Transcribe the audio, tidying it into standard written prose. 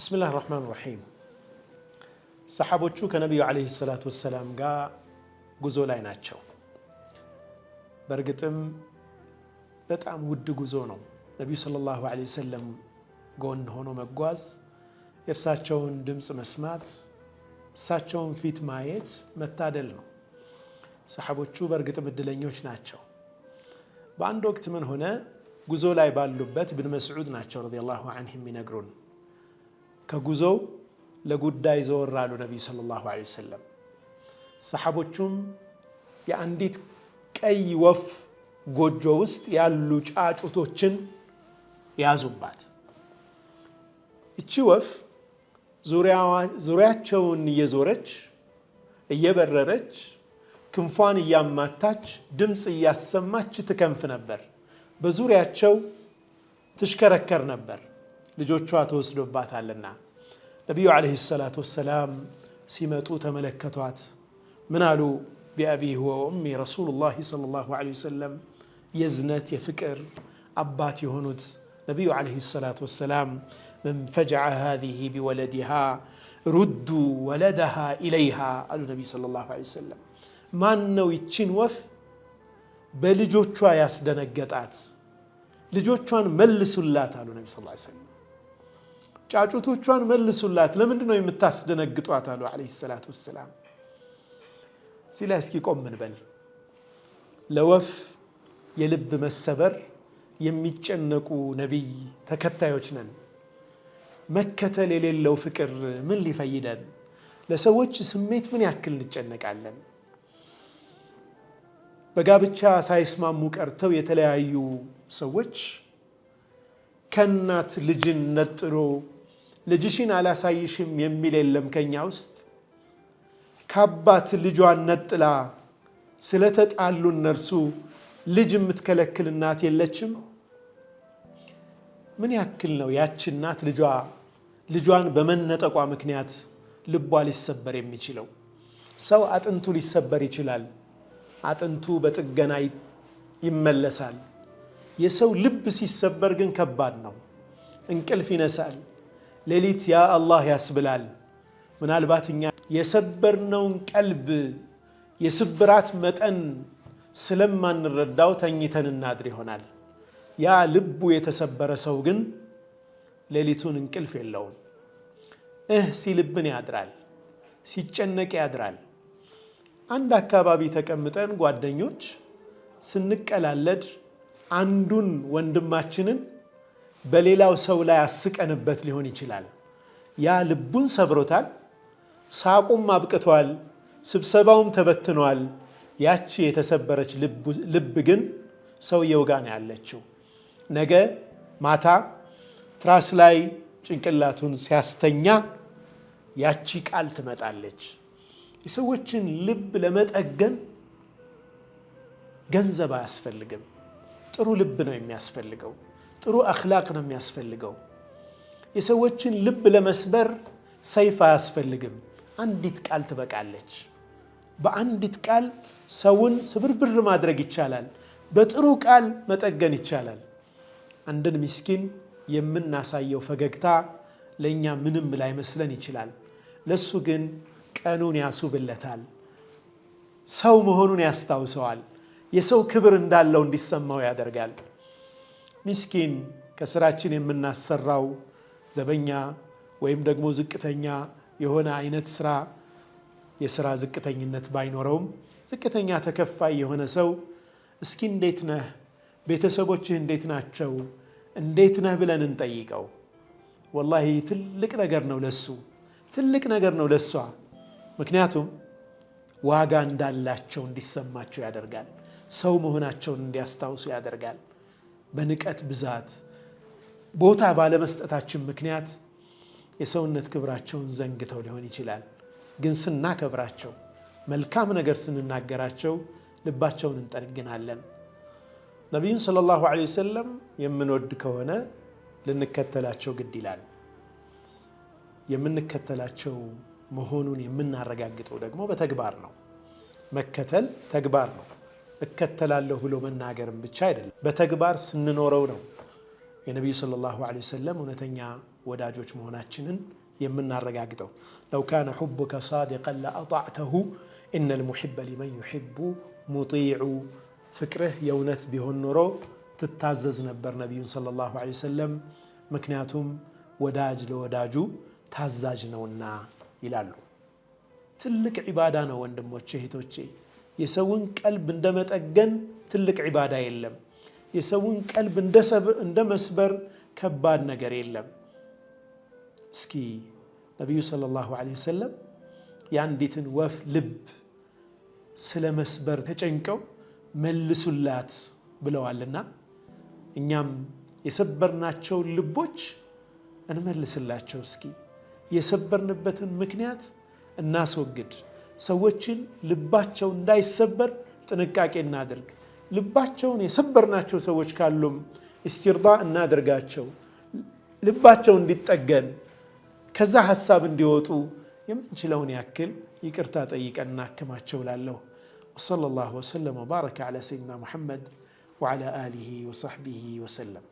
بسم الله الرحمن الرحيم صحابوቹ ከነብዩ አለይሂ ሰላቱ ወሰለም ጋር ጉዞ ላይ ናቸው። በርግጥም በጣም ውድ ጉዞ ነው። ነብዩ ሰለላሁ ዐለይሂ ወሰለም ጎን ሆኖ መጓዝ፣ የእርሳቸውን ድምጽ መስማት፣ እሳቸውን ፊት ማየት መታደል ነው። ሰሐቦቹ በርግጥም እድለኞች ናቸው። በአንድ ወቅት ምን ሆነ? ጉዞ ላይ ባሉበት ኢብኑ መስዑድ ናቸው ረዲየላሁ ዐንሁ የሚነግሩን። ከጉዞው ለጉዳይ ዘወር አሉ ነብዩ ሰለላሁ ዐለይሂ ወሰለም። ሰሐቦቹም የአንዲት ቀይ ወፍ ጎጆ ውስጥ ያሉ ጫጩቶችን ያዙባት። እቺ ወፍ ዙሪያቸውን እየዞረች እየበረረች ክንፏን እያማታች ድምጽ እያሰማች ትከንፍ ነበር። በዙሪያቸው ትሽከረከር ነበር። ልጆቿ ተወስዶባታልና ነብዩ አለይሂ ሰላቱ ወሰላም ሲመጡ ተመለከቷት። ምን አሉ? ቢአቢ ወኡሚ ረሱሉላህ ሰለላሁ ዐለይሂ ወሰለም የዝነት የፍቅር አባት የሆኑት ነብዩ አለይሂ ሰላቱ ወሰላም من فجع هذه بولدها ردوا ولدها إليها قالوا النبي صلى الله عليه وسلم ما نو يتشين وف بلجوቿ ያስደነገጣት ልጆቿን መልሱላት አሉ ነብዩ ሰለላሁ ዐለይሂ ወሰለም። ጫጩቶቿን መልሱላት፣ ለምንድን ነው የምታስደነግጧት አሉ አለይሂ ሰላቱ ወሰላም። ሲላ እስኪ ቆም እንበል። ለወፍ የልብ መሰበር የሚጨነቁ ነብይ ተከታዮች ነን። መከተል የሌለው ፍቅር ምን ሊፈይደን? ለሰዎች ስሜት ምን ያክል እንጨነቃለን? በጋብቻ ሳይስማሙ ቀርተው የተለያዩ ሰዎች ከናት ልጅን ነጥሮ ልጅሽን አላሳይሽም የሚል የለም ከኛ ውስጥ። ከአባት ልጇን ነጥላ ስለተጣሉ እነርሱ ልጅ የምትከለክል እናት የለችም። ምን ያክል ነው ያቺ እናት ልጇን በመነጠቋ ምክንያት ልቧ ሊሰበር የሚችለው? ሰው አጥንቱ ሊሰበር ይችላል። አጥንቱ በጥገና ይመለሳል። የሰው ልብ ሲሰበር ግን ከባድ ነው። እንቅልፍ ይነሳል። ሌሊት ያ አላህ ያስብላል። ምናልባት እኛ የሰበርነውን ቀልብ የስብራት መጠን ስለማንረዳው ተኝተን እናድር ይሆናል። ያ ልቡ የተሰበረ ሰው ግን ሌሊቱን እንቅልፍ የለውም። ሲልብን ያድራል፣ ሲጨነቅ ያድራል። አንድ አካባቢ ተቀምጠን ጓደኞች ስንቀላለድ አንዱን ወንድማችንን በሌላው ሰው ላይ አስቀንበት ሊሆን ይችላል። ያ ልቡን ሰብሮታል። ሳቁም አብቅቷል፣ ስብሰባውም ተበትኗል። ያቺ የተሰበረች ልብ ግን ሰውየው ጋር ነው ያለችው። ነገ ማታ ትራስ ላይ ጭንቅላቱን ሲያስተኛ ያቺ ቃል ትመጣለች። የሰዎችን ልብ ለመጠገን ገንዘብ አያስፈልግም። ጥሩ ልብ ነው የሚያስፈልገው። ጥሩ አኽላቅ ነው የሚያስፈልገው። የሰዎችን ልብ ለመስበር ሰይፍ አያስፈልግም። አንዲት ቃል ትበቃለች። በአንዲት ቃል ሰውን ስብርብር ማድረግ ይቻላል። በጥሩ ቃል መጠገን ይቻላል። አንድን ምስኪን የምናሳየው ፈገግታ ለእኛ ምንም ላይመስለን ይችላል። ለሱ ግን ቀኑን ያሱብለታል። ሰው መሆኑን ያስታውሰዋል። የሰው ክብር እንዳለው እንዲሰማው ያደርጋል። ምስኪን ከስራችን የምናሰራው ዘበኛ ወይም ደግሞ ዝቅተኛ የሆነ አይነት የስራ ዝቅተኝነት ባይኖረውም ዝቅተኛ ተከፋይ የሆነ ሰው እስኪ እንዴት ነህ፣ ቤተሰቦችህ እንዴት ናቸው፣ እንዴት ነህ ብለን እንጠይቀው። ወላሂ ትልቅ ነገር ነው ለሱ፣ ትልቅ ነገር ነው ለሷ። ምክንያቱም ዋጋ እንዳላቸው እንዲሰማቸው ያደርጋል። ሰው መሆናቸውን እንዲያስታውሱ ያደርጋል። በንቀት ብዛት ቦታ ባለመስጠታችን ምክንያት የሰውነት ክብራቸውን ዘንግተው ሊሆን ይችላል። ግን ስናከብራቸው፣ መልካም ነገር ስንናገራቸው ልባቸውን እንጠግናለን። ነቢዩን ሰለላሁ ዐለይሂ ወሰለም የምንወድ ከሆነ ልንከተላቸው ግድ ይላል። የምንከተላቸው መሆኑን የምናረጋግጠው ደግሞ በተግባር ነው። መከተል ተግባር ነው። እከተላለሁ ብሎ መናገርም ብቻ አይደለም፣ በተግባር ስንኖረው ነው የነቢዩ ሰለላሁ ዐለይሂ ወሰለም እውነተኛ ወዳጆች መሆናችንን የምናረጋግጠው። ለው ካነ ሑቡከ ሳዲቀን ለአጣዕተሁ ኢነል ሙሒበ ሊመን ዩሒቡ ሙጢዑ። ፍቅርህ የእውነት ቢሆን ኖሮ ትታዘዝ ነበር ነቢዩን ሰለላሁ ዐለይሂ ወሰለም፣ ምክንያቱም ወዳጅ ለወዳጁ ታዛዥ ነውና ይላሉ። ትልቅ ዒባዳ ነው ወንድሞቼ እህቶቼ። የሰውን ቀልብ እንደመጠገን ትልቅ ዒባዳ የለም። የሰውን ቀልብ እንደ መስበር ከባድ ነገር የለም። እስኪ ነቢዩ ሰለላሁ ዐለይሂ ወሰለም የአንዲትን ወፍ ልብ ስለ መስበር ተጨንቀው መልሱላት ብለዋልና እኛም የሰበርናቸውን ልቦች እንመልስላቸው። እስኪ የሰበርንበትን ምክንያት እናስወግድ። ሰዎችን ልባቸው እንዳይሰበር ጥንቃቄ እናድርግ። ልባቸውን የሰበርናቸው ሰዎች ካሉም እስቲርዳ እናድርጋቸው። ልባቸው እንዲጠገን ከዛ ሐሳብ እንዲወጡ የምንችለውን ያክል ይቅርታ ጠይቀን እናክማቸው ላለሁ። ወሰለላሁ ወሰለም ወባረከ ዐላ ሰይድና ሙሐመድ ወዐላ አሊሂ ወሰሕቢሂ ወሰለም።